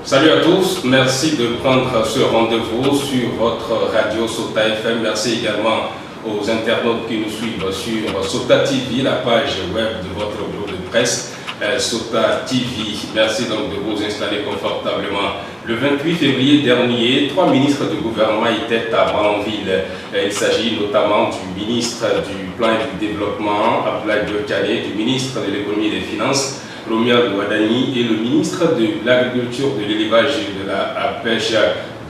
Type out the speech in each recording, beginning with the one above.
Salut à tous, merci de prendre ce rendez-vous sur votre radio Sota FM. Merci également aux internautes qui nous suivent sur Sota TV, la page web de votre bureau de presse Sota TV. Merci donc de vous installer confortablement. Le 28 février dernier, 3 ministres du gouvernement étaient à Malanville. Il s'agit notamment du ministre du Plan et du Développement, Abdoulaye Diokane, du ministre de l'Économie et des Finances, Romuald Wadani, et le ministre de l'Agriculture, de l'Élevage et de la Pêche,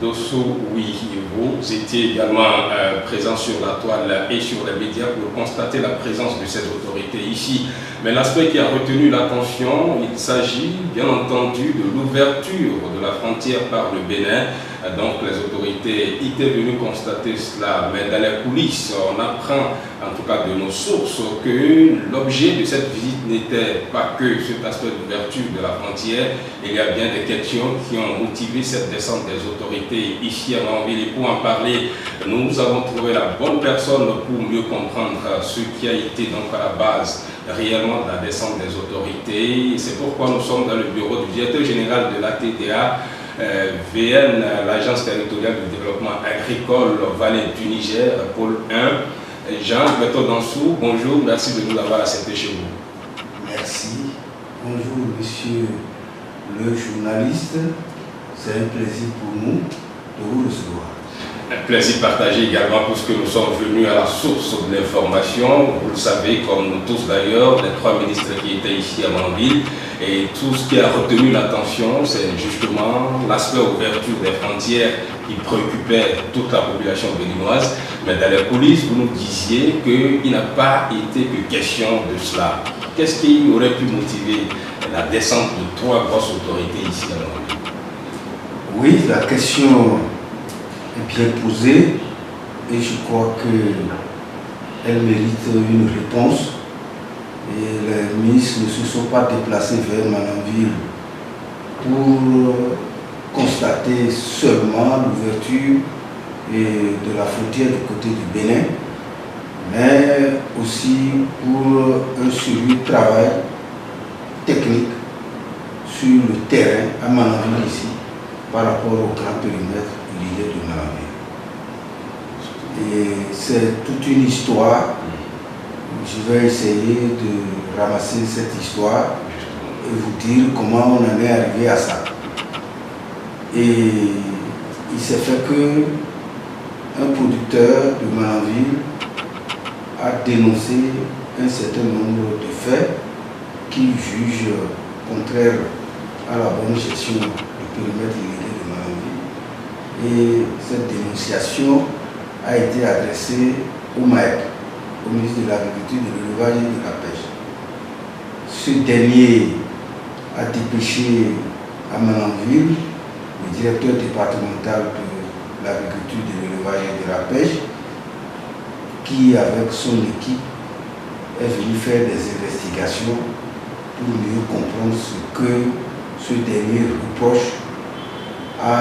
Dosso Oui. Vous étiez également présent sur la toile et sur les médias pour constater la présence de cette autorité ici. Mais l'aspect qui a retenu l'attention, il s'agit bien entendu de l'ouverture de la frontière par le Bénin. Donc les autorités étaient venues constater cela, mais dans les coulisses, on apprend en tout cas de nos sources que l'objet de cette visite n'était pas que cet aspect d'ouverture de la frontière. Il y a bien des questions qui ont motivé cette descente des autorités ici à Malanville. Et pour en parler, nous avons trouvé la bonne personne pour mieux comprendre ce qui a été donc à la base réellement de la descente des autorités. C'est pourquoi nous sommes dans le bureau du directeur général de la TDA, VN, l'Agence territoriale de développement agricole Vallée du Niger, pôle 1. Jean-Bertrand Dansou, bonjour, merci de nous avoir accepté chez vous. Merci. Bonjour, monsieur le journaliste. C'est un plaisir pour nous de vous recevoir. Un plaisir partagé également puisque nous sommes venus à la source de l'information. Vous le savez, comme nous tous d'ailleurs, les 3 ministres qui étaient ici à Malanville. Et tout ce qui a retenu l'attention, c'est justement l'aspect ouverture des frontières qui préoccupait toute la population béninoise. Mais dans les coulisses, vous nous disiez qu'il n'a pas été que question de cela. Qu'est-ce qui aurait pu motiver la descente de 3 grosses autorités ici à Malanville? Oui, la question est bien posée et je crois qu'elle mérite une réponse. Et les ministres ne se sont pas déplacés vers Malanville pour constater seulement l'ouverture de la frontière du côté du Bénin, mais aussi pour un suivi de travail technique sur le terrain à Malanville ici par rapport au grand périmètre irrigué de Malanville. Et c'est toute une histoire. Je vais essayer de ramasser cette histoire et vous dire comment on en est arrivé à ça. Et il s'est fait que un producteur de Malanville a dénoncé un certain nombre de faits qu'il juge contraires à la bonne gestion du périmètre irrigué de Malanville. Et cette dénonciation a été adressée au MAEP, au ministre de l'Agriculture, de l'Élevage et de la Pêche. Ce dernier a dépêché à Malanville le directeur départemental de l'Agriculture, de l'Élevage et de la Pêche, qui, avec son équipe, est venu faire des investigations pour mieux comprendre ce que ce dernier reproche à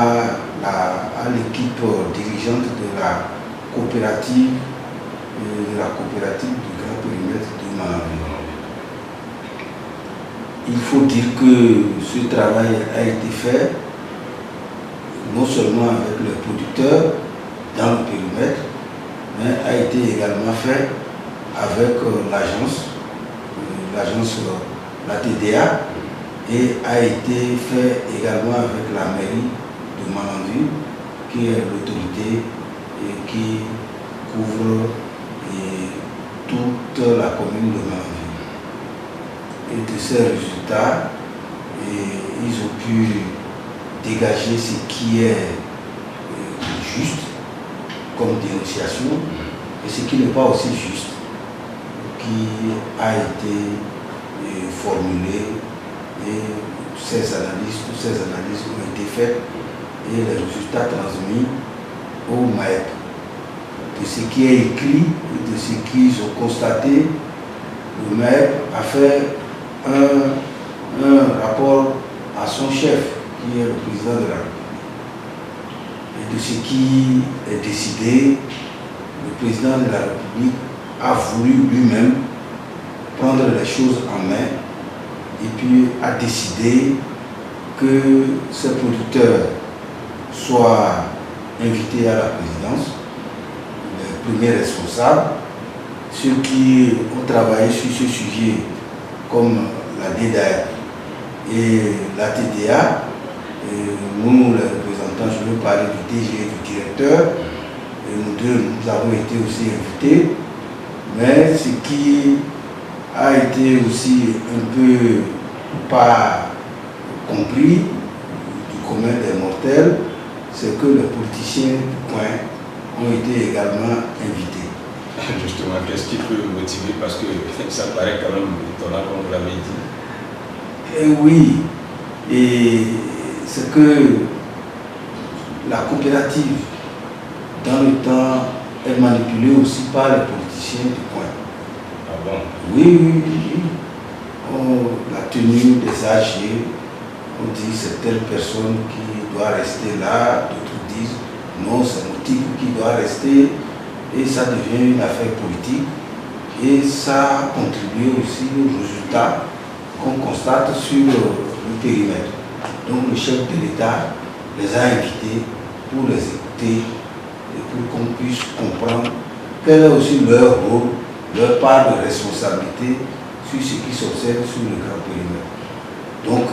l'équipe dirigeante de la coopérative du grand périmètre de Malanville. Il faut dire que ce travail a été fait non seulement avec les producteurs dans le périmètre, mais a été également fait avec l'agence, la TDA, et a été fait également avec la mairie de Malanville, qui est l'autorité qui couvre toute la commune de Malanville. Et de ces résultats, ils ont pu dégager ce qui est juste comme dénonciation et ce qui n'est pas aussi juste, qui a été formulé, et toutes ces analyses ont été faites et les résultats transmis au MAEP. De ce qui est écrit et de ce qu'ils ont constaté, le maire a fait un rapport à son chef, qui est le président de la République. Et de ce qui est décidé, le président de la République a voulu lui-même prendre les choses en main et puis a décidé que ces producteurs soient invités à la présidence, les premiers responsables, ceux qui ont travaillé sur ce sujet, comme la DEDA et la TDA, et nous, les représentants, je veux parler du DG et du directeur, et nous deux, nous avons été aussi invités, mais ce qui a été aussi un peu pas compris du commun des mortels, c'est que les politiciens du coin ont été également invités. Justement, qu'est-ce qui peut motiver? Parce que ça paraît quand même étonnant, comme vous l'avez dit. Et oui, et c'est que la coopérative, dans le temps, est manipulée aussi par les politiciens du coin. Ah bon? Oui. La tenue des AG, on dit c'est telle personne qui doit rester là, d'autres disent non, c'est mon type qui doit rester, et ça devient une affaire politique, et ça a contribué aussi aux résultats qu'on constate sur le périmètre. Donc le chef de l'État les a invités pour les écouter et pour qu'on puisse comprendre quel est aussi leur rôle, leur part de responsabilité sur ce qui s'observe sur le grand périmètre. Donc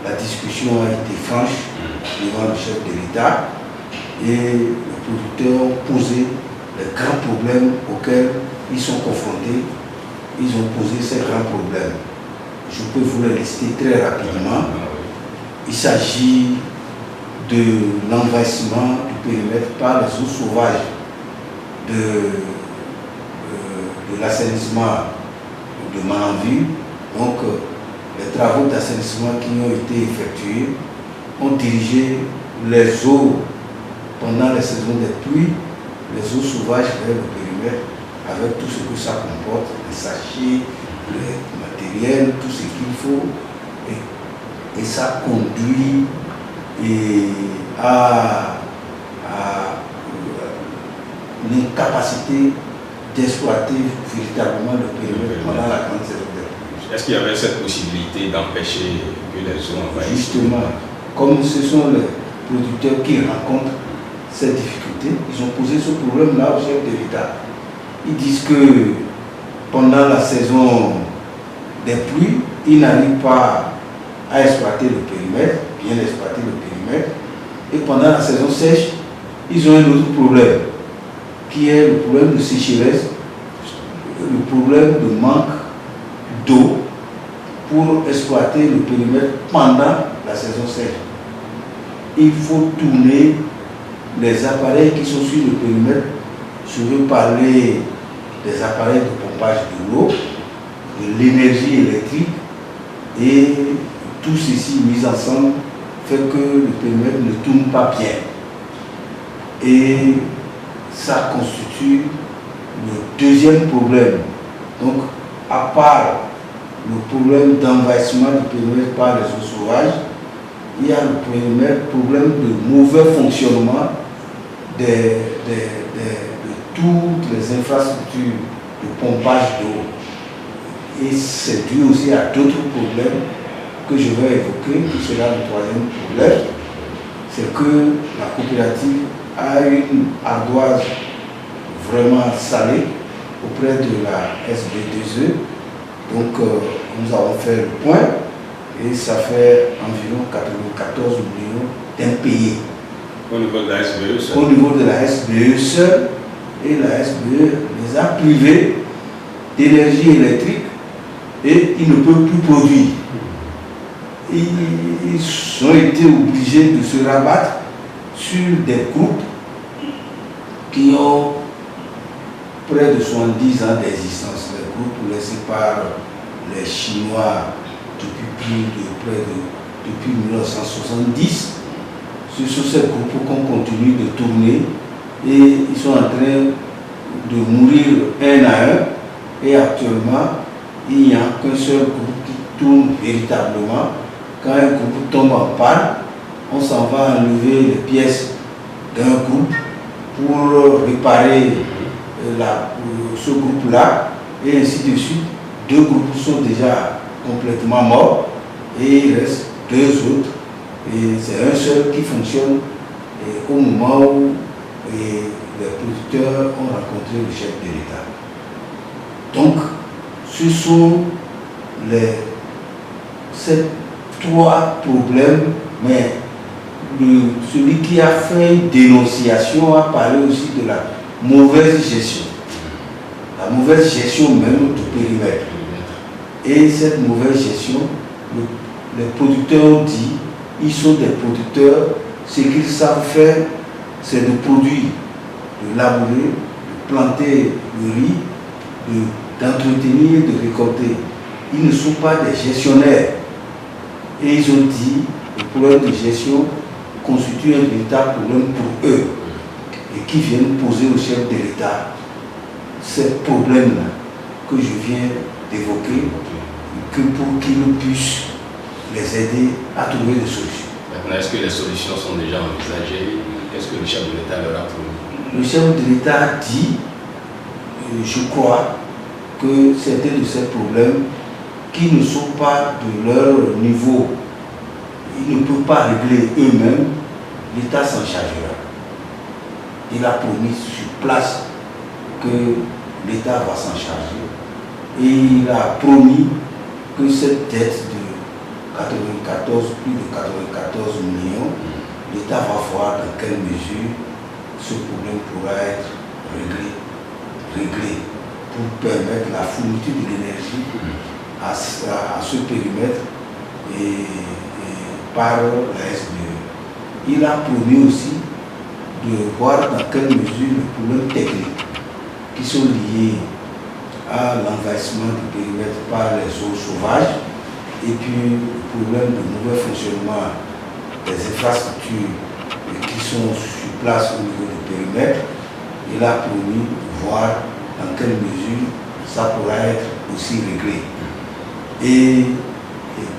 la discussion a été franche devant le chef de l'État et les producteurs ont posé les grands problèmes auxquels ils sont confrontés. Ils ont posé ces grands problèmes. Je peux vous les lister très rapidement. Il s'agit de l'envahissement du périmètre par les eaux sauvages, de l'assainissement de Mananville. Donc, les travaux d'assainissement qui ont été effectués ont dirigé les eaux pendant les saisons des pluies, les eaux sauvages vers le périmètre, avec tout ce que ça comporte, les sachets, les matériels, tout ce qu'il faut. Et ça conduit à l'incapacité d'exploiter véritablement le périmètre pendant la grande saison des pluies. Est-ce qu'il y avait cette possibilité d'empêcher que les eaux envahissent? Justement, comme ce sont les producteurs qui rencontrent ces difficultés, ils ont posé ce problème-là au chef de l'État. Ils disent que pendant la saison des pluies, ils n'arrivent pas à exploiter le périmètre, bien exploiter le périmètre. Et pendant la saison sèche, ils ont un autre problème, qui est le problème de sécheresse, le problème de manque d'eau pour exploiter le périmètre pendant la saison sèche. Il faut tourner les appareils qui sont sur le périmètre. Je veux parler des appareils de pompage de l'eau, de l'énergie électrique, et tout ceci mis ensemble fait que le périmètre ne tourne pas bien. Et ça constitue le deuxième problème. Donc, à part le problème d'envahissement du périmètre par les eaux sauvages, il y a le problème de mauvais fonctionnement de toutes les infrastructures de pompage d'eau. Et c'est dû aussi à d'autres problèmes que je vais évoquer, qui sera le troisième problème. C'est que la coopérative a une ardoise vraiment salée auprès de la SB2E. Donc nous avons fait le point et ça fait environ 94 millions d'impayés. Au niveau de la SBE seule? Au niveau de la SBE seule, et la SBE les a privés d'énergie électrique et ils ne peuvent plus produire. Ils ont été obligés de se rabattre sur des groupes qui ont près de 70 ans d'existence. Les groupes laissés par les Chinois depuis 1970. Ce sont ces groupes qu'on continue de tourner et ils sont en train de mourir un à un. Et actuellement, il n'y a qu'un seul groupe qui tourne véritablement. Quand un groupe tombe en panne, on s'en va enlever les pièces d'un groupe pour réparer ce groupe-là, et ainsi de suite. Deux groupes sont déjà complètement morts et il reste deux autres, et c'est un seul qui fonctionne au moment où les producteurs ont rencontré le chef de l'État. Donc, ce sont ces trois problèmes, mais celui qui a fait une dénonciation a parlé aussi de la mauvaise gestion. La mauvaise gestion même du périmètre. Et cette mauvaise gestion, les producteurs ont dit, ils sont des producteurs, ce qu'ils savent faire, c'est de produire, de labourer, de planter le riz, d'entretenir, de récolter. Ils ne sont pas des gestionnaires. Et ils ont dit, le problème de gestion constitue un véritable problème pour eux. Et qui viennent poser au chef de l'État ces problèmes-là que je viens d'évoquer, que pour qu'ils puissent les aider à trouver des solutions. Maintenant, est-ce que les solutions sont déjà envisagées? Qu'est-ce que le chef de l'État leur a promis? Le chef de l'État a dit, je crois, que certains de ces problèmes qui ne sont pas de leur niveau, ils ne peuvent pas régler eux-mêmes, l'État s'en chargera. Il a promis sur place que l'État va s'en charger. Et il a promis que cette dette de plus de 94 millions, l'État va voir dans quelle mesure ce problème pourra être réglé pour permettre la fourniture de l'énergie à ce périmètre et par la SBE. Il a promis aussi de voir dans quelle mesure les problèmes techniques qui sont liés à l'envahissement du périmètre par les eaux sauvages et puis le problème de mauvais fonctionnement des infrastructures qui sont sur place au niveau du périmètre. Il a promis de voir dans quelle mesure ça pourra être aussi réglé. Et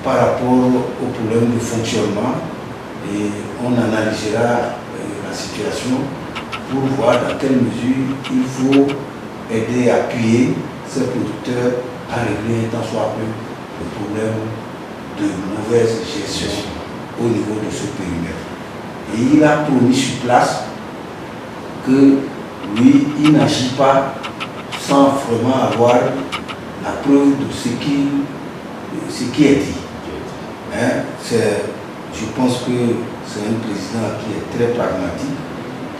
par rapport au problème de fonctionnement, on analysera la situation pour voir dans quelle mesure il faut aider, appuyer ces producteurs à régler tant soit peu le problème de mauvaise gestion au niveau de ce périmètre. Et il a promis sur place que lui, il n'agit pas sans vraiment avoir la preuve de ce qui est dit. Je pense que c'est un président qui est très pragmatique.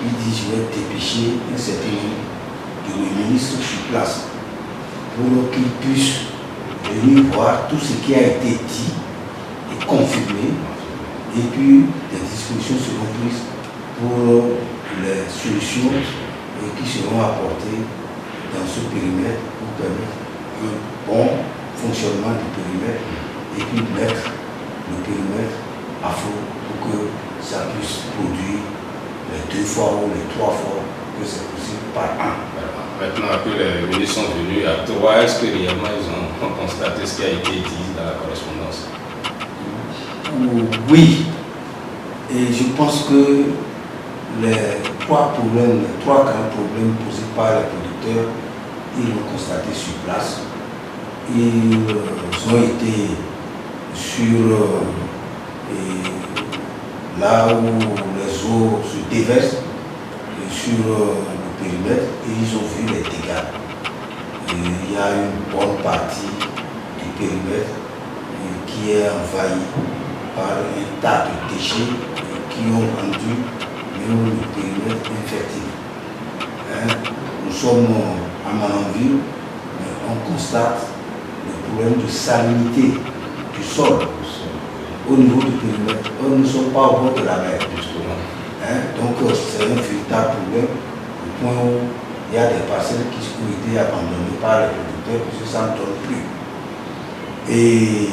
Il dit, je vais dépêcher un certain nombre de ministres sur place pour qu'ils puissent venir voir tout ce qui a été dit et confirmé. Et puis, des dispositions seront prises pour les solutions qui seront apportées dans ce périmètre pour permettre un bon fonctionnement du périmètre et puis mettre le périmètre à flot pour que ça puisse produire les 2 fois ou les 3 fois que c'est possible par an. Maintenant que les ministres sont venus à Toua, est-ce que réellement ils ont constaté ce qui a été dit dans la correspondance? Oui. Et je pense que les 3 grands problèmes posés par les producteurs, ils l'ont constaté sur place. Ils ont été sur là où les eaux se déversent sur le périmètre et ils ont vu les dégâts. Il y a une bonne partie du périmètre qui est envahie par un tas de déchets qui ont rendu le périmètre infertile. Nous sommes à Manonville, on constate le problème de salinité du sol au niveau du périmètre. Nous ne sommes pas au bord de la mer, justement. Donc c'est un véritable problème au point où il y a des parcelles qui ont été abandonnées par les producteurs parce que ça ne donne plus. Et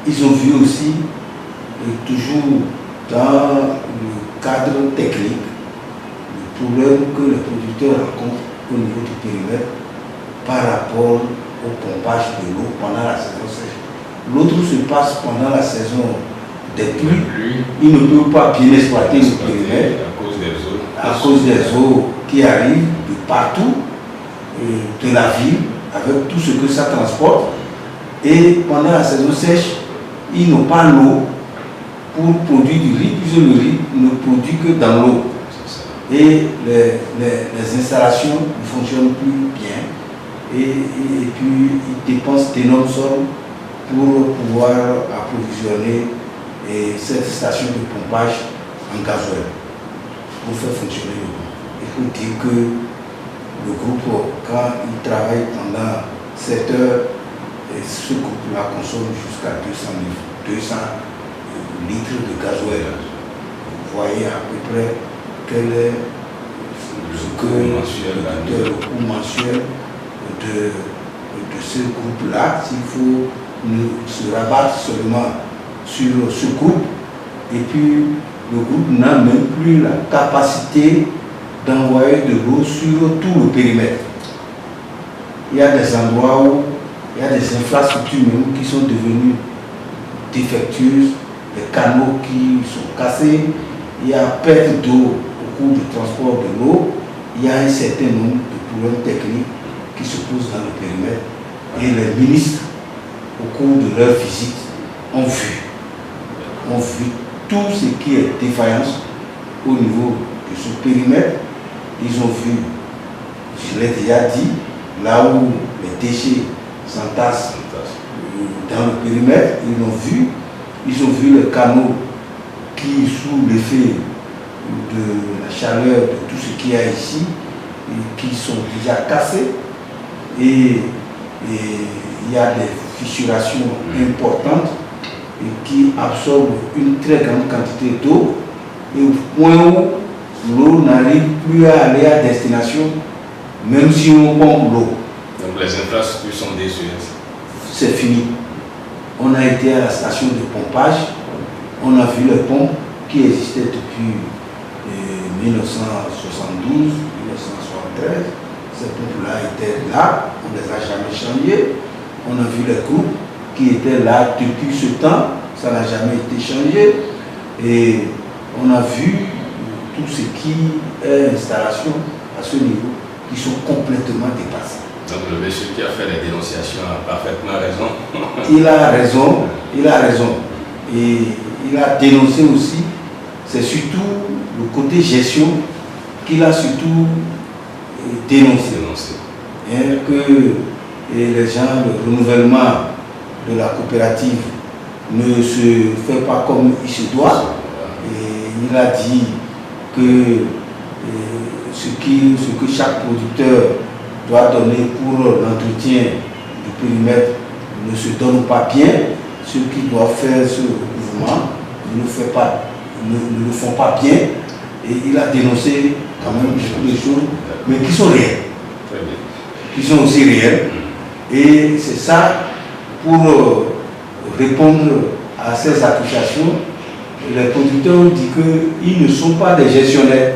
ils ont vu aussi, toujours dans le cadre technique, le problème que les producteurs rencontrent au niveau du périmètre par rapport au pompage de l'eau pendant la saison sèche. L'autre se passe pendant la saison des pluies. Ils ne peuvent pas bien exploiter le périmètre à cause des eaux qui arrivent de partout, de la ville, avec tout ce que ça transporte. Et pendant la saison sèche, ils n'ont pas l'eau pour produire du riz, puisque le riz ne produit que dans l'eau. Et les installations ne fonctionnent plus bien. Et puis ils dépensent d'énormes sommes pour pouvoir approvisionner cette station de pompage en gasoil pour faire fonctionner le groupe. Il faut dire que le groupe, quand il travaille pendant 7 heures, ce groupe-là consomme jusqu'à 200 litres de gasoil. Vous voyez à peu près quel est le coût mensuel de ce groupe-là. S'il faut se rabattre seulement sur ce groupe, et puis le groupe n'a même plus la capacité d'envoyer de l'eau sur tout le périmètre. Il y a des endroits où il y a des infrastructures même qui sont devenues défectueuses, des canaux qui sont cassés, il y a perte d'eau au cours du transport de l'eau, il y a un certain nombre de problèmes techniques qui se posent dans le périmètre. Et les ministres, au cours de leur visite, ont vu tout ce qui est défaillance au niveau de ce périmètre. Ils ont vu, je l'ai déjà dit, là où les déchets s'entassent dans le périmètre, ils ont vu les canaux qui, sous l'effet de la chaleur, de tout ce qu'il y a ici, qui sont déjà cassés. Et il y a des fissurations importantes qui absorbent une très grande quantité d'eau, et au point où l'eau n'arrive plus à aller à destination, même si on pompe l'eau. Donc les infrastructures sont désuètes. C'est fini. On a été à la station de pompage, on a vu les pompes qui existaient depuis 1972, 1973. Ces pompes-là étaient là, on ne les a jamais changées. On a vu les groupes qui étaient là depuis ce temps, ça n'a jamais été changé. Et on a vu tout ce qui est installation à ce niveau qui sont complètement dépassées. Donc le monsieur qui a fait les dénonciations a parfaitement raison. Il a raison. Et il a dénoncé aussi, c'est surtout le côté gestion qu'il a surtout dénoncé. Et que les gens, le renouvellement de la coopérative ne se fait pas comme il se doit. Et il a dit que ce que chaque producteur doit donner pour l'entretien du périmètre ne se donne pas bien. Ceux qui doivent faire ce mouvement ne le font pas bien. Et il a dénoncé quand même beaucoup de choses, mais qui sont réelles. Qui sont aussi réelles. Et c'est ça, pour répondre à ces accusations, les producteurs ont dit qu'ils ne sont pas des gestionnaires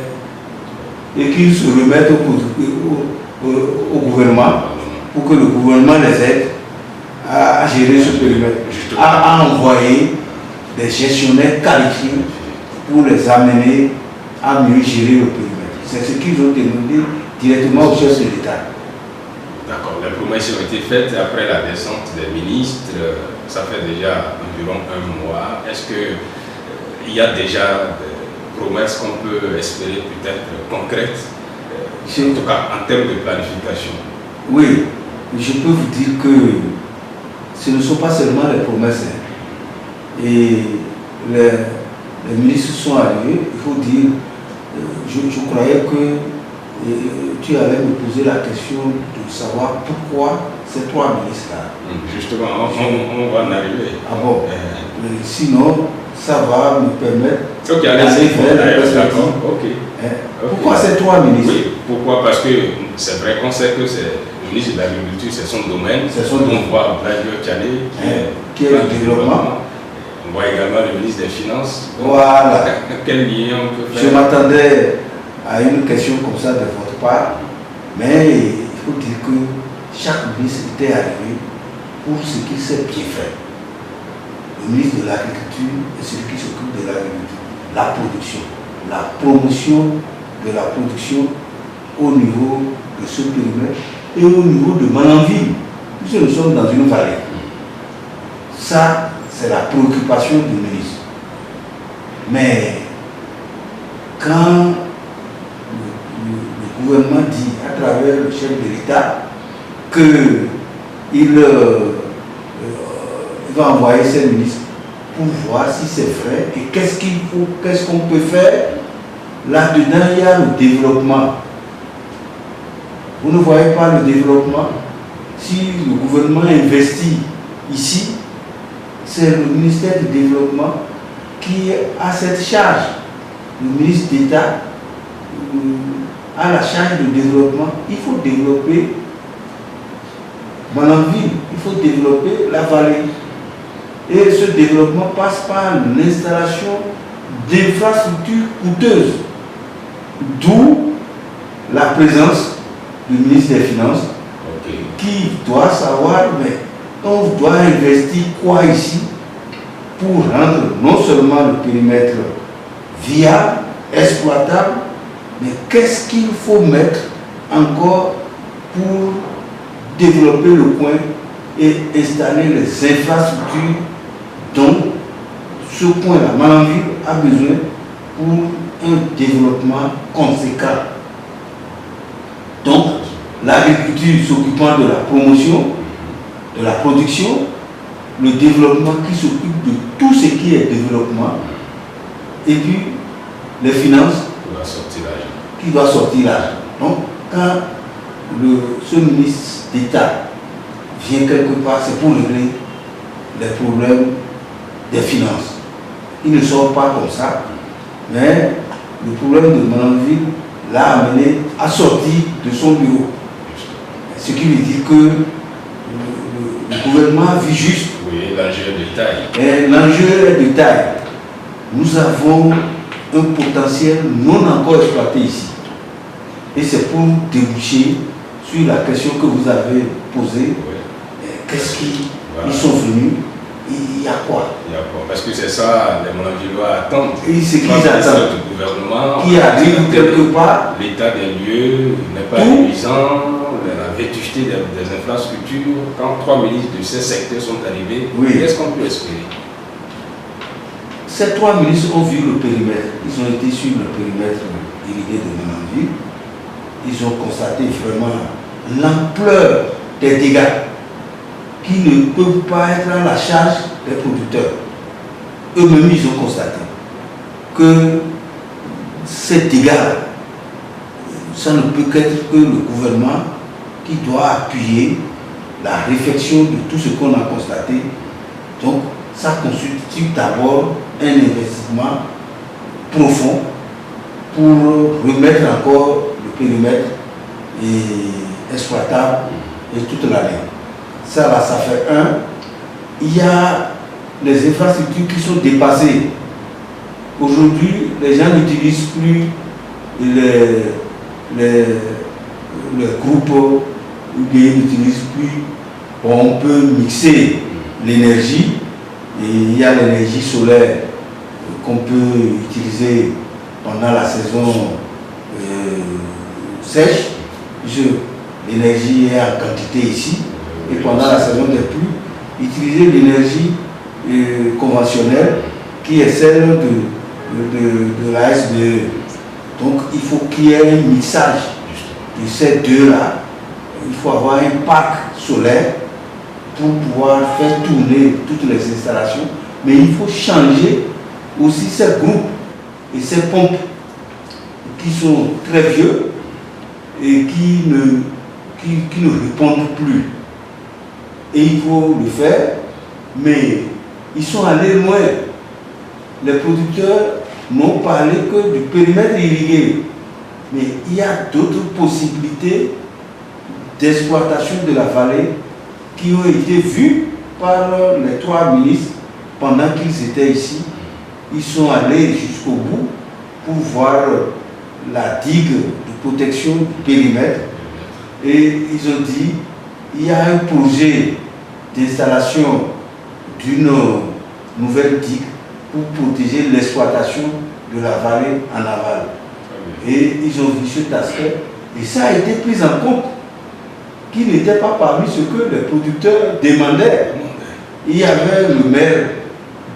et qu'ils se remettent au gouvernement pour que le gouvernement les aide à gérer ce périmètre, à envoyer des gestionnaires qualifiés pour les amener à mieux gérer le périmètre. C'est ce qu'ils ont demandé directement au chef de l'État. D'accord, les promesses ont été faites après la descente des ministres, ça fait déjà environ un mois. Est-ce qu'il y a déjà des promesses qu'on peut espérer peut-être concrètes, en tout cas en termes de planification? Oui, je peux vous dire que ce ne sont pas seulement les promesses. Et les ministres sont arrivés, il faut dire, je croyais que tu allais me poser la question de savoir pourquoi ces 3 ministres-là. Justement, on va en arriver. Ah bon, sinon, ça va me permettre d'aller vers la perspective. Pourquoi ces 3 ministres? Oui, pourquoi? Parce que c'est vrai qu'on sait que c'est le ministre de l'Agriculture, c'est son domaine. On voit Bladio Tchané, qui est le développement. On voit également le ministre des Finances. Voilà. Quel lien on peut faire? Je m'attendais à une question comme ça de votre part, mais il faut dire que chaque ministre était arrivé pour ce qu'il sait bien faire. Le ministre de l'Agriculture est celui qui s'occupe de l'agriculture, la production, la promotion de la production au niveau de ce périmètre et au niveau de Mananville, puisque nous sommes dans une vallée. Ça, c'est la préoccupation du ministre. Mais quand le gouvernement dit à travers le chef de l'État qu'il va envoyer ses ministres pour voir si c'est vrai et qu'est-ce qu'on peut faire, là-dedans il y a le développement. Vous ne voyez pas le développement? Si le gouvernement investit ici, c'est le ministère du Développement qui a cette charge. Le ministre d'État a la charge du développement. Il faut développer Malanville, il faut développer la vallée. Et ce développement passe par l'installation d'infrastructures coûteuses. D'où la présence du ministre des Finances qui doit savoir, mais on doit investir quoi ici pour rendre non seulement le périmètre viable, exploitable, mais qu'est-ce qu'il faut mettre encore pour développer le coin et installer les infrastructures dont ce coin-là, Malanville, a besoin pour un développement conséquent. Donc, l'agriculture s'occupant de la promotion, de la production, le développement qui s'occupe de tout ce qui est développement, et puis les finances qui doit sortir l'argent. Donc, quand ce ministre d'État vient quelque part, c'est pour régler les problèmes des finances. Il ne sort pas comme ça, mais le problème de Malanville l'a amené à sortir de son bureau. Ce qui veut dire que le gouvernement vit juste. Oui, l'enjeu est de taille. L'enjeu est de taille. Nous avons un potentiel non encore exploité ici. Et c'est pour déboucher sur la question que vous avez posée. Oui. Qu'est-ce qu'ils sont venus? Il y a quoi? Il y a quoi? Parce que c'est ça, les Malanvillois attendent. Et c'est qu'ils attendent. Du gouvernement. Qui arrive quelque part. L'état des lieux n'est pas épuisant. La vétusté des infrastructures. Quand 3 ministres de ces secteurs sont arrivés, qu'est-ce qu'on peut espérer? Ces 3 ministres ont vu le périmètre. Ils ont été sur le périmètre irrigué de Malanville. Ils ont constaté vraiment l'ampleur des dégâts qui ne peuvent pas être à la charge des producteurs. Eux-mêmes, ils ont constaté que ces dégâts, ça ne peut qu'être que le gouvernement qui doit appuyer la réflexion de tout ce qu'on a constaté. Donc, ça constitue d'abord un investissement profond pour remettre encore le périmètre exploitable et toute l'année. Ça là, ça fait un. Il y a les infrastructures qui sont dépassées. Aujourd'hui, les gens n'utilisent plus les groupes, ils n'utilisent plus. On peut mixer l'énergie, et il y a l'énergie solaire qu'on peut utiliser pendant la saison sèche. L'énergie est en quantité ici. Et pendant la saison des pluies, utiliser l'énergie conventionnelle qui est celle de la SDE. Donc il faut qu'il y ait un mixage de ces deux-là. Il faut avoir un parc solaire pour pouvoir faire tourner toutes les installations. Mais il faut changer aussi ces groupes et ces pompes qui sont très vieux et qui ne répondent plus. Et il faut le faire, mais ils sont allés loin. Les producteurs n'ont parlé que du périmètre irrigué. Mais il y a d'autres possibilités d'exploitation de la vallée qui ont été vues par les 3 ministres pendant qu'ils étaient ici. Ils sont allés jusqu'au bout pour voir la digue de protection du périmètre. Et ils ont dit, il y a un projet d'installation d'une nouvelle digue pour protéger l'exploitation de la vallée en aval. Et ils ont vu cet aspect. Et ça a été pris en compte, qui n'était pas parmi ce que les producteurs demandaient. Il y avait le maire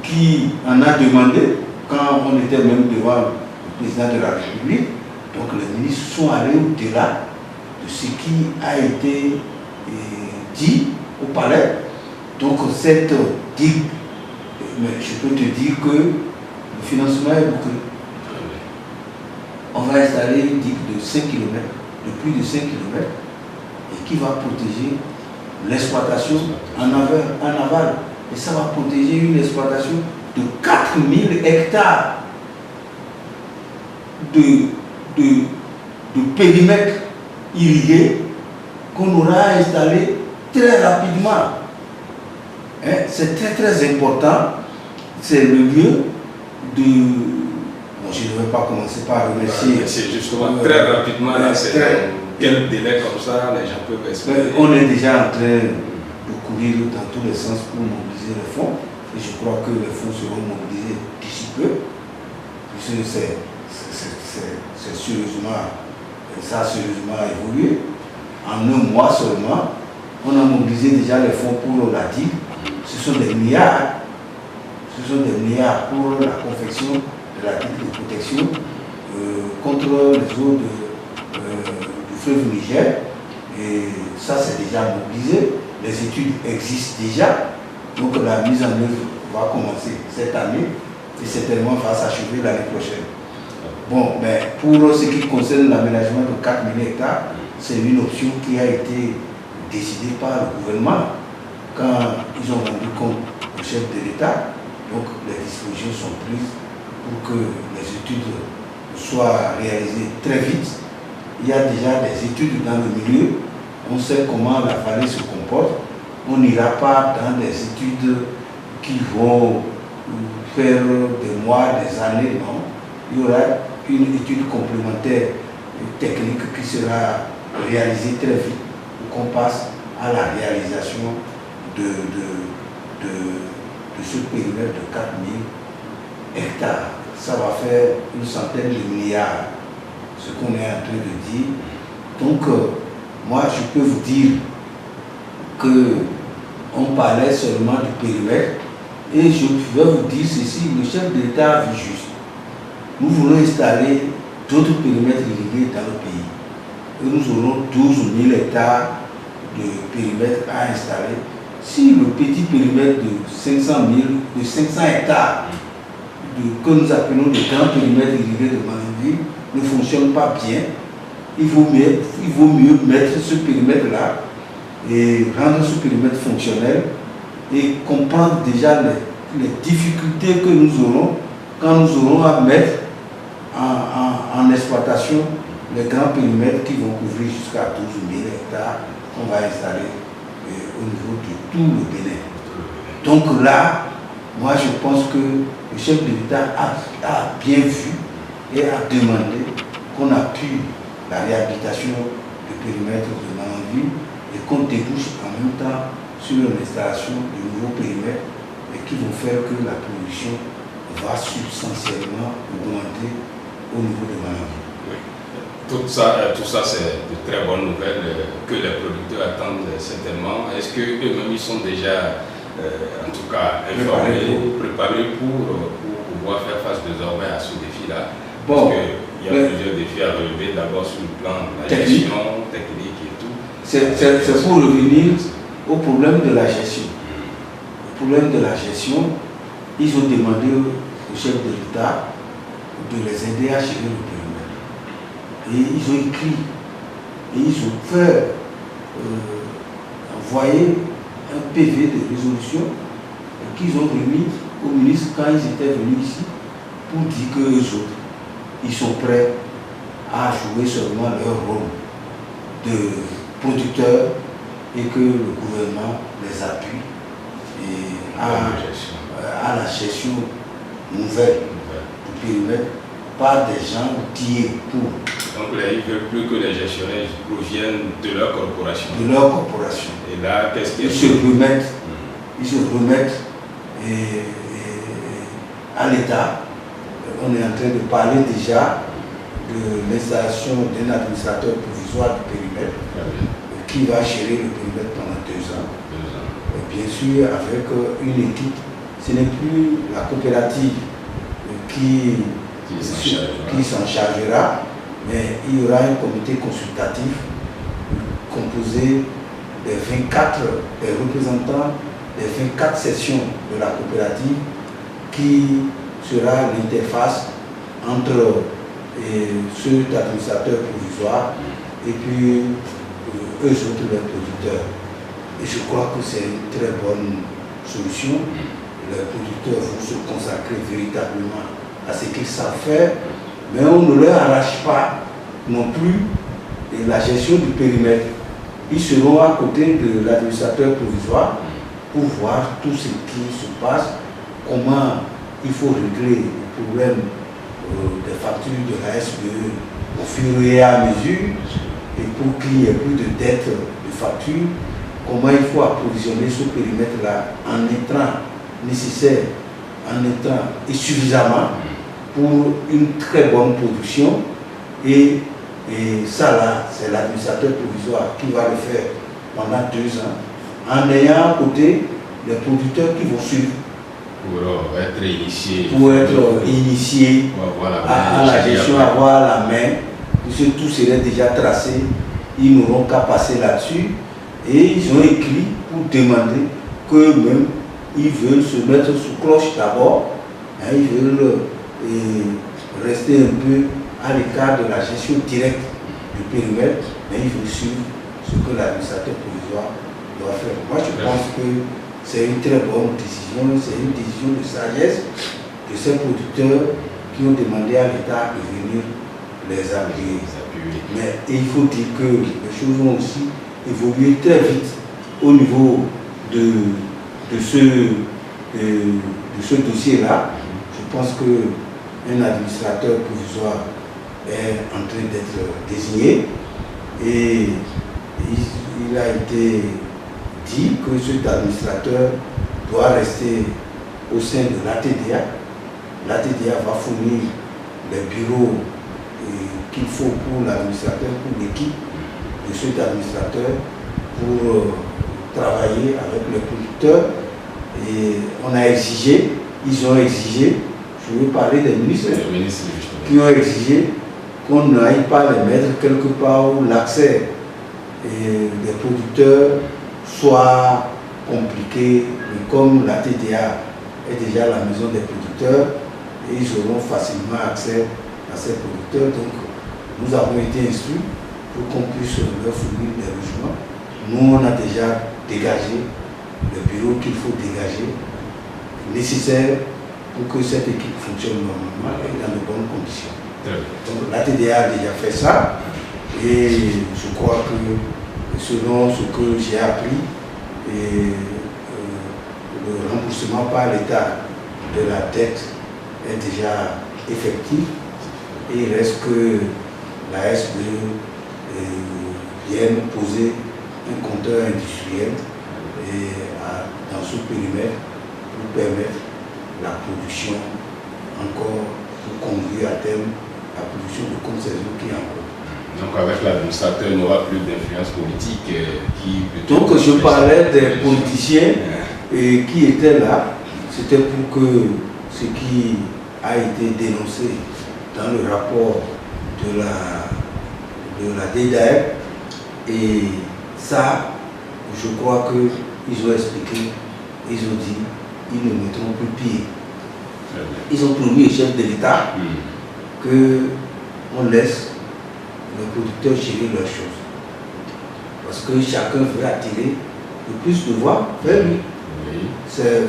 qui en a demandé, quand on était même devant le président de la République, donc les ministres sont allés au-delà de ce qui a été dit au palais. Donc cette digue, mais je peux te dire que le financement est bouclé. On va installer une digue de 5 km, de plus de 5 km, et qui va protéger l'exploitation en aval. Et ça va protéger une exploitation de 4000 hectares de périmètre irrigué qu'on aura installé très rapidement. Hein? C'est très très important. C'est le lieu de... Bon, je ne vais pas commencer par remercier. C'est justement très rapidement, quel délai comme ça les gens peuvent espérer. On est déjà en train de courir dans tous les sens pour mobiliser les fonds. Et je crois que les fonds seront mobilisés d'ici peu. Puisque c'est sérieusement, ça a sérieusement évolué. En un mois seulement, on a mobilisé déjà les fonds pour la digue. Ce sont des milliards. Ce sont des milliards pour la confection de la digue de protection contre les eaux du fleuve Niger. Et ça, c'est déjà mobilisé. Les études existent déjà. Donc la mise en œuvre va commencer cette année et certainement va s'achever l'année prochaine. Bon, mais pour ce qui concerne l'aménagement de 4000 hectares, c'est une option qui a été décidée par le gouvernement quand ils ont rendu compte au chef de l'État. Donc les dispositions sont prises pour que les études soient réalisées très vite. Il y a déjà des études dans le milieu. On sait comment la vallée se comporte. On n'ira pas dans des études qui vont faire des mois, des années, non. Il y aura une étude complémentaire technique qui sera réalisée très vite pour qu'on passe à la réalisation de ce périmètre de 4000 hectares. Ça va faire une centaine de milliards, ce qu'on est en train de dire. Donc, moi, je peux vous dire qu'on parlait seulement du périmètre et je vais vous dire ceci, le chef de l'État a vu juste. Nous voulons installer d'autres périmètres irrigués dans le pays. Et nous aurons 12 000 hectares de périmètre à installer. Si le petit périmètre de 500 hectares que nous appelons le grand périmètre irrigué de Mananville ne fonctionne pas bien, il vaut mieux mettre ce périmètre-là et rendre ce périmètre fonctionnel et comprendre déjà les difficultés que nous aurons quand nous aurons à mettre en exploitation les grands périmètres qui vont couvrir jusqu'à 12 000 hectares qu'on va installer au niveau de tout le Bénin. Donc là, moi je pense que le chef de l'État a bien vu et a demandé qu'on appuie la réhabilitation du périmètre de Mananville et qu'on débouche en même temps sur l'installation de nouveaux périmètres et qui vont faire que la production va substantiellement augmenter au niveau de Mananville. Oui. Tout ça c'est de très bonnes nouvelles que les producteurs attendent certainement. Est-ce qu'eux-mêmes ils sont déjà en tout cas informés, préparés pour pouvoir faire face désormais à ce défi-là? Bon, il y a plusieurs défis à relever, d'abord sur le plan de la gestion technique et tout. C'est pour revenir au problème de la gestion. Le problème de la gestion, ils ont demandé au chef de l'État de les aider à gérer le périmètre. Et ils ont écrit, et ils ont fait envoyer un PV de résolution qu'ils ont remis au ministre quand ils étaient venus ici pour dire qu'eux autres, ils sont prêts à jouer seulement leur rôle de producteurs et que le gouvernement les appuie et à la gestion nouvelle du périmètre par des gens outillés pour. Donc là, ils ne veulent plus que les gestionnaires proviennent de leur corporation. De leur corporation. Et là, qu'est-ce qu'ils se remettent, ils se remettent à l'État. On est en train de parler déjà de l'installation d'un administrateur provisoire du périmètre qui va gérer le périmètre pendant 2 ans. Et bien sûr, avec une équipe, ce n'est plus la coopérative qui s'en chargera, mais il y aura un comité consultatif composé des 24 représentants des 24 sections de la coopérative qui sera l'interface entre ceux d'administrateurs provisoires et puis eux autres les producteurs. Et je crois que c'est une très bonne solution. Les producteurs vont se consacrer véritablement à ce qu'ils savent faire, mais on ne leur arrache pas non plus la gestion du périmètre. Ils seront à côté de l'administrateur provisoire pour voir tout ce qui se passe, comment il faut régler le problème des factures de la SPE au fur et à mesure, et pour qu'il n'y ait plus de dettes de facture, comment il faut approvisionner ce périmètre-là en intrants nécessaires, en intrants et suffisamment pour une très bonne production. Et ça là, c'est l'administrateur provisoire qui va le faire pendant 2 ans, en ayant à côté les producteurs qui vont suivre. Pour être initiés. Pour être initiés à la gestion, avoir la main, puisque tout serait déjà tracé, ils n'auront qu'à passer là-dessus. Et ils ont écrit pour demander qu'eux-mêmes, ils veulent se mettre sous cloche d'abord, hein, ils veulent rester un peu à l'écart de la gestion directe du périmètre, mais ils veulent suivre ce que l'administrateur provisoire doit faire. Moi, je pense que c'est une très bonne décision, c'est une décision de sagesse de ces producteurs qui ont demandé à l'État de venir les appuyer. Mais il faut dire que les choses ont aussi évolué très vite au niveau de ce dossier-là. Je pense qu'un administrateur provisoire est en train d'être désigné et il a été dit que cet administrateur doit rester au sein de l'ATDA. L'ATDA va fournir les bureaux qu'il faut pour l'administrateur, pour l'équipe de cet administrateur, pour travailler avec les producteurs. Et on a exigé, ils ont exigé, je veux parler des ministres, qui ont exigé qu'on n'aille pas les mettre quelque part où l'accès des producteurs soit compliqué. Mais comme la TDA est déjà la maison des producteurs, et ils auront facilement accès à ces producteurs. Donc nous avons été instruits pour qu'on puisse leur fournir des logements. Nous, on a déjà dégagé le bureau qu'il faut dégager, nécessaire pour que cette équipe fonctionne normalement et dans de bonnes conditions. Donc la TDA a déjà fait ça et je crois que selon ce que j'ai appris, le remboursement par l'État de la dette est déjà effectif et il reste que la SPE vienne poser un compteur industriel dans ce périmètre pour permettre la production encore, pour conduire à terme la production de conservation qui est en cours. Donc avec l'administrateur, il n'y aura plus d'influence politique Donc je parlais des politiciens qui étaient là, c'était pour que ce qui a été dénoncé dans le rapport de la DDAE, et ça, je crois qu'ils ont expliqué, ils ont dit, ils ne mettront plus pied. Ils ont promis au chef de l'État qu'on laisse les producteurs gérer leurs choses. Parce que chacun veut attirer le plus de voix vers lui. Oui. C'est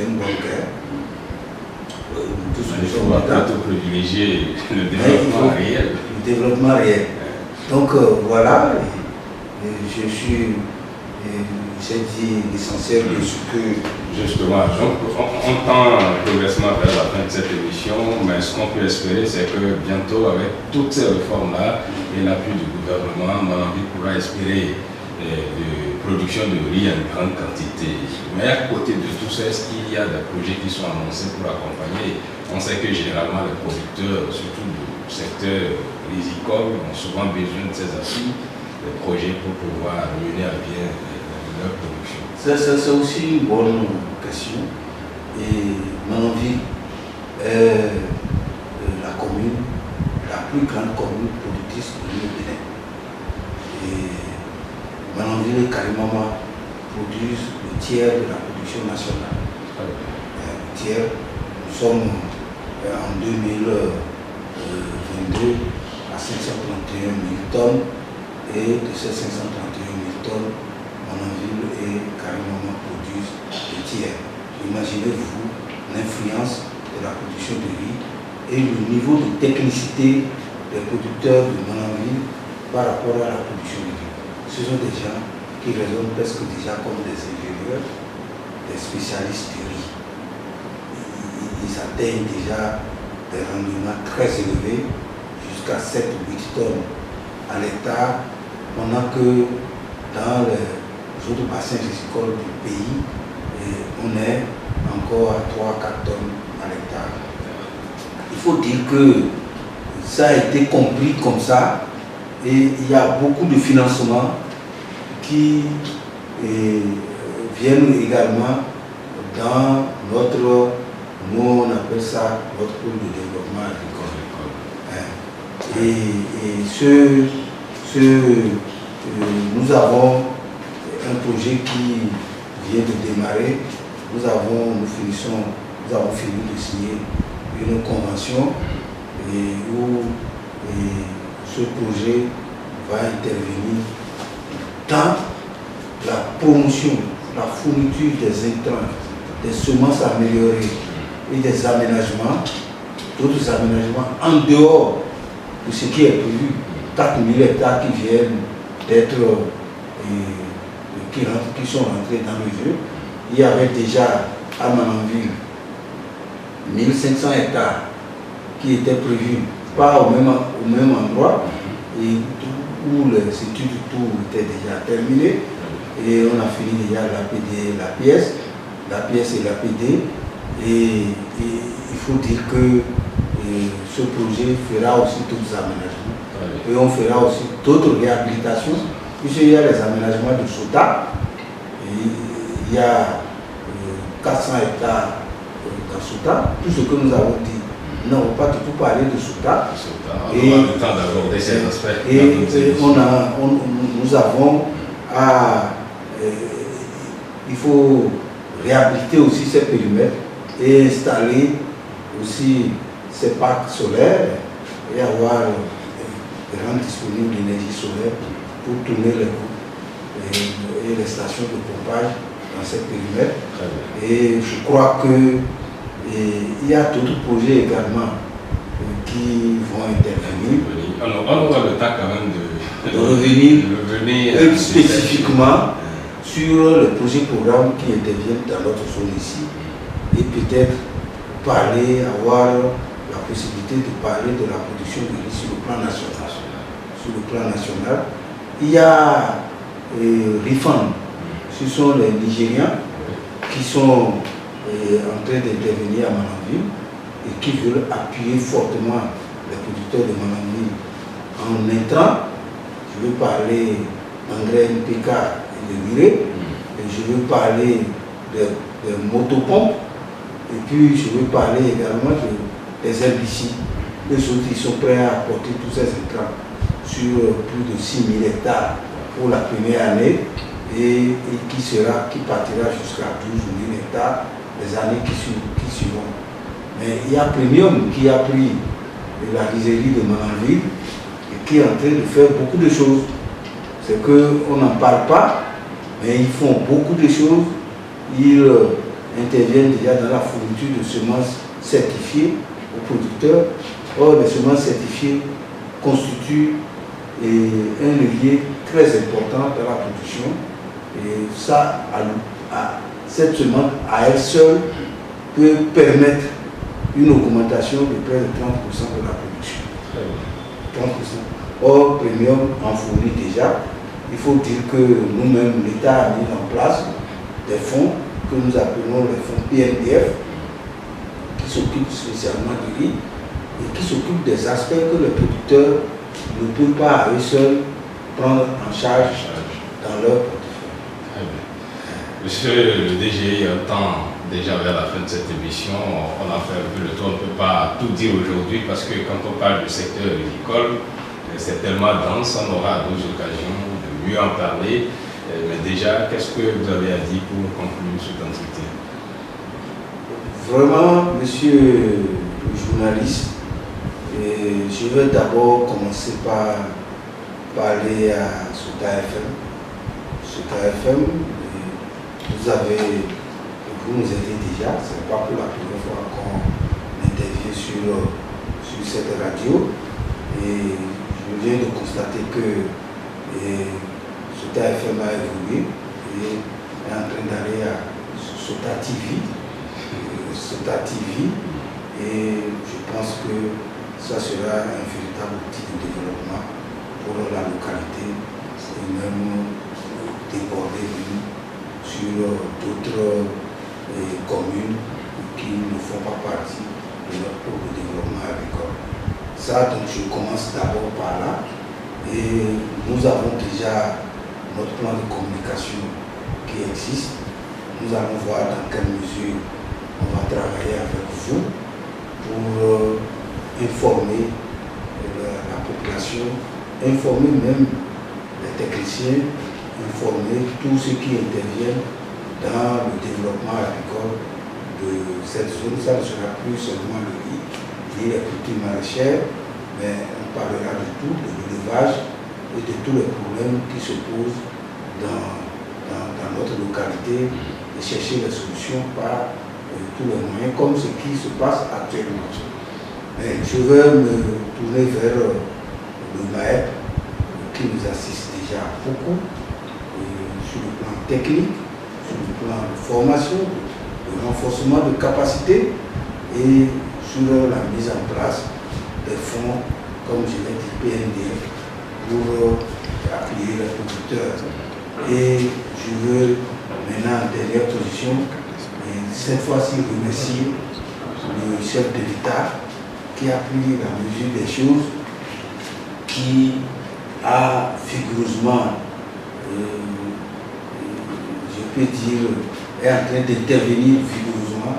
une bonne guerre. Il faut plutôt privilégier le développement réel. Le développement réel. Donc voilà, j'ai dit l'essentiel de ce que... Justement, on tend progressivement vers la fin de cette émission, mais ce qu'on peut espérer, c'est que bientôt, avec toutes ces réformes-là et l'appui du gouvernement, Manambi pourra espérer de production de riz en grande quantité. Mais à côté de tout ça, est-ce qu'il y a des projets qui sont annoncés pour accompagner? On sait que généralement les producteurs, surtout du secteur rizicole, ont souvent besoin de ces appuis, des projets pour pouvoir mener à bien leur production. C'est aussi une bonne question. Et Manonville est la commune, la plus grande commune productrice de l'île Bénin. Et Mananville et Karimama produisent le tiers de la production nationale. Le tiers, nous sommes en 2022 à 531 000 tonnes et de ces 531 000 tonnes, Mananville et Karimama produisent le tiers. Imaginez-vous l'influence de la production de riz et le niveau de technicité des producteurs de Mananville par rapport à la production de riz. Ce sont des gens qui raisonnent presque déjà comme des ingénieurs, des spécialistes du riz. Ils atteignent déjà des rendements très élevés, jusqu'à 7 ou 8 tonnes à l'hectare, pendant que dans les autres bassins rizicoles du pays, on est encore à 3-4 tonnes à l'hectare. Il faut dire que ça a été compris comme ça, et il y a beaucoup de financements qui viennent également dans notre, nous on appelle ça notre pôle de développement agricole. Et nous avons un projet qui vient de démarrer. Nous avons fini de signer une convention où ce projet va intervenir dans la promotion, la fourniture des intrants, des semences améliorées et des aménagements, d'autres aménagements en dehors de ce qui est prévu. 4 000 hectares qui viennent d'être, qui sont rentrés dans le jeu. Il y avait déjà à Mananville 1500 hectares qui étaient prévus, pas au même endroit, et où les études tout étaient déjà terminées. Et on a fini déjà l'APD, la pièce et l'APD. Et il faut dire que ce projet fera aussi d'autres aménagements. Et on fera aussi d'autres réhabilitations, puisqu'il y a les aménagements de Sota. Il y a 400 hectares dans Sota. Tout ce que nous avons dit, nous n'avons pas du tout parlé de Sota. On aura le temps d'aborder ces aspects. Et nous avons il faut réhabiliter aussi ces périmètres et installer aussi ces parcs solaires et rendre disponible l'énergie solaire pour tourner les groupes et les stations de pompage dans ces périmètres. Et je crois qu'il y a d'autres projets également qui vont intervenir. Alors, on aura le temps quand même de revenir spécifiquement sur les projets programmes qui interviennent dans notre zone ici et peut-être avoir la possibilité de parler de la production de riz sur le plan national. Sur le plan national, il y a Rifan, ce sont les Nigériens qui sont en train d'intervenir à Mananville et qui veulent appuyer fortement les producteurs de Mananville en intrant. Je veux parler d'engrais NPK et de l'urée, et je veux parler de motopompes, et puis je veux parler également des herbicides. Les autres, ils sont prêts à apporter tous ces intrants sur plus de 6 000 hectares pour la première année et qui partira jusqu'à 12 000 hectares les années qui suivront. Mais il y a Premium qui a pris la rizerie de Mananville et qui est en train de faire beaucoup de choses. C'est qu'on n'en parle pas, mais ils font beaucoup de choses. Ils interviennent déjà dans la fourniture de semences certifiées aux producteurs. Or, les semences certifiées constituent un levier très important dans la production. Et ça, cette semence à elle seule peut permettre une augmentation de près de 30% de la production. 30%. Or, Premium en fournit déjà. Il faut dire que nous-mêmes, l'État a mis en place des fonds que nous appelons les fonds PNDF, qui s'occupent spécialement du riz et qui s'occupent des aspects que les producteurs ne peuvent pas à eux seuls prendre en charge dans leur portefeuille. Monsieur le DG, il y a un temps déjà vers la fin de cette émission. On a fait un peu le tour, on ne peut pas tout dire aujourd'hui parce que quand on parle du secteur agricole, c'est tellement dense, on aura d'autres occasions de mieux en parler. Mais déjà, qu'est-ce que vous avez à dire pour conclure cet entretien? Vraiment, monsieur le journaliste, je vais d'abord commencer par parler à Sota FM. Sota FM, vous nous aidez déjà, ce n'est pas pour la première fois qu'on intervient sur cette radio. Et je viens de constater que Sota FM a évolué et est en train d'aller à Sota TV. Sota TV, et je pense que ça sera un véritable outil de développement pour la localité et même déborder sur d'autres communes qui ne font pas partie de notre propre développement agricole. Ça, donc je commence d'abord par là, et nous avons déjà notre plan de communication qui existe. Nous allons voir dans quelle mesure on va travailler avec vous pour informer la population, informer même les techniciens, informer tous ceux qui interviennent dans le développement agricole de cette zone. Ça ne sera plus seulement le riz et les cultures maraîchères, mais on parlera de tout, de l'élevage et de tous les problèmes qui se posent dans notre localité et chercher les solutions par tous les moyens, comme ce qui se passe actuellement. Mais je vais me tourner vers le MAEP qui nous assiste déjà beaucoup sur le plan technique, sur le plan de formation, de renforcement de capacité et sur la mise en place des fonds, comme je l'ai dit, PNDF, pour appuyer les producteurs. Et je veux maintenant, en dernière position, et cette fois-ci remercier le chef de l'État qui a pris la mesure des choses, qui a vigoureusement, je peux dire, est en train d'intervenir vigoureusement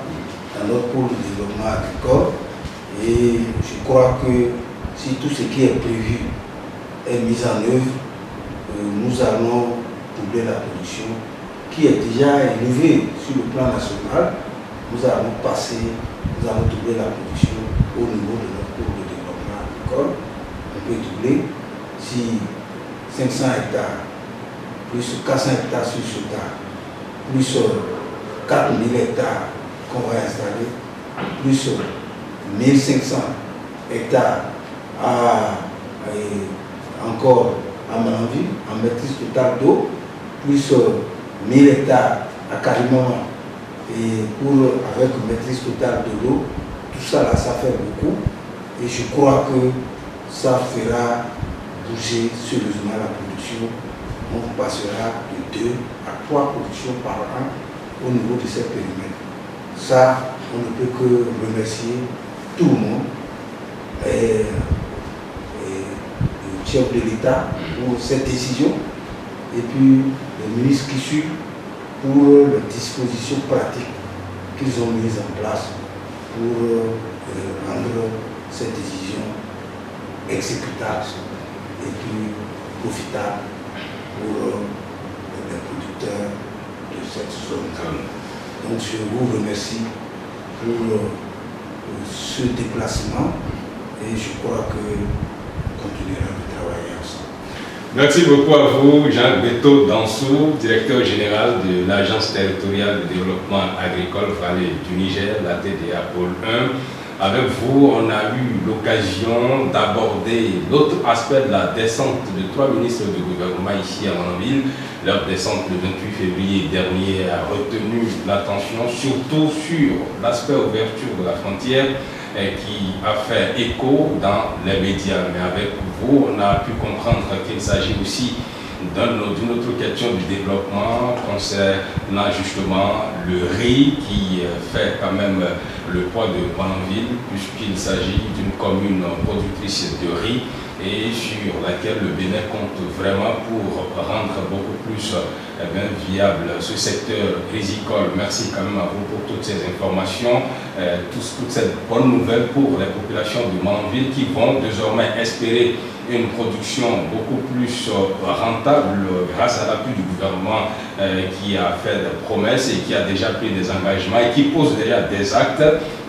dans notre pôle de développement agricole. Et je crois que si tout ce qui est prévu est mis en œuvre, nous allons doubler la production qui est déjà élevée sur le plan national. Nous allons doubler la production au niveau de notre pôle de développement agricole. On peut doubler si 500 hectares, plus 400 hectares sur Sota, plus 4000 hectares qu'on va installer, plus 1500 hectares encore à Malanville, en maîtrise totale d'eau, plus 1000 hectares à Carimama, et avec maîtrise totale de l'eau. Tout ça là, ça fait beaucoup, et je crois que ça fera bouger sérieusement la production. On passera de 2 à 3 productions par an au niveau de ces périmètres. Ça, on ne peut que remercier tout le monde, et le chef de l'État pour cette décision, et puis les ministres qui suivent pour les dispositions pratiques qu'ils ont mises en place pour rendre cette décision exécutable et puis profitable pour les producteurs de cette zone. Donc je vous remercie pour ce déplacement et je crois que nous continuerons de travailler ensemble. Merci beaucoup à vous, Jean Dansou, directeur général de l'Agence territoriale de développement agricole Vallée du Niger, la TDA Pôle 1. Avec vous, on a eu l'occasion d'aborder l'autre aspect de la descente de 3 ministres du gouvernement ici à Malanville. Leur descente le 28 février dernier a retenu l'attention, surtout sur l'aspect ouverture de la frontière qui a fait écho dans les médias. Mais avec vous, on a pu comprendre qu'il s'agit aussi d'une autre question du développement concernant justement le riz qui fait quand même le poids de Malanville, puisqu'il s'agit d'une commune productrice de riz et sur laquelle le Bénin compte vraiment pour rendre beaucoup plus viable ce secteur rizicole. Merci quand même à vous pour toutes ces informations, toute cette bonne nouvelle pour les populations de Manville qui vont désormais espérer une production beaucoup plus rentable grâce à l'appui du gouvernement qui a fait des promesses et qui a déjà pris des engagements et qui pose déjà des actes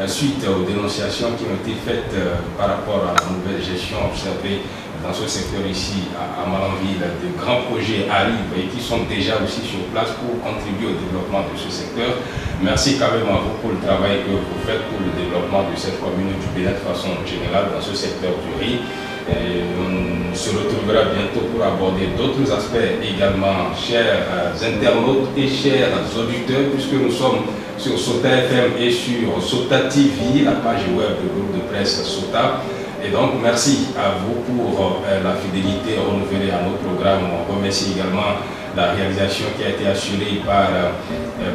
suite aux dénonciations qui ont été faites par rapport à la nouvelle gestion observée dans ce secteur ici à Manville. De grands projets arrivent et qui sont déjà aussi sur place pour contribuer au développement de ce secteur. Merci quand même à vous pour le travail que vous faites pour le développement de cette commune du Bénin de façon générale dans ce secteur du riz. Et on se retrouvera bientôt pour aborder d'autres aspects également, chers internautes et chers auditeurs, puisque nous sommes sur Sota FM et sur Sota TV, la page web du groupe de presse Sota. Et donc, merci à vous pour la fidélité renouvelée à nos programmes. On remercie également la réalisation qui a été assurée par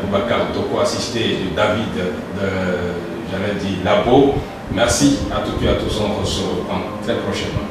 Boubacar Toko, assisté de David Labo. Merci à toutes et à tous, on se reprend très prochainement.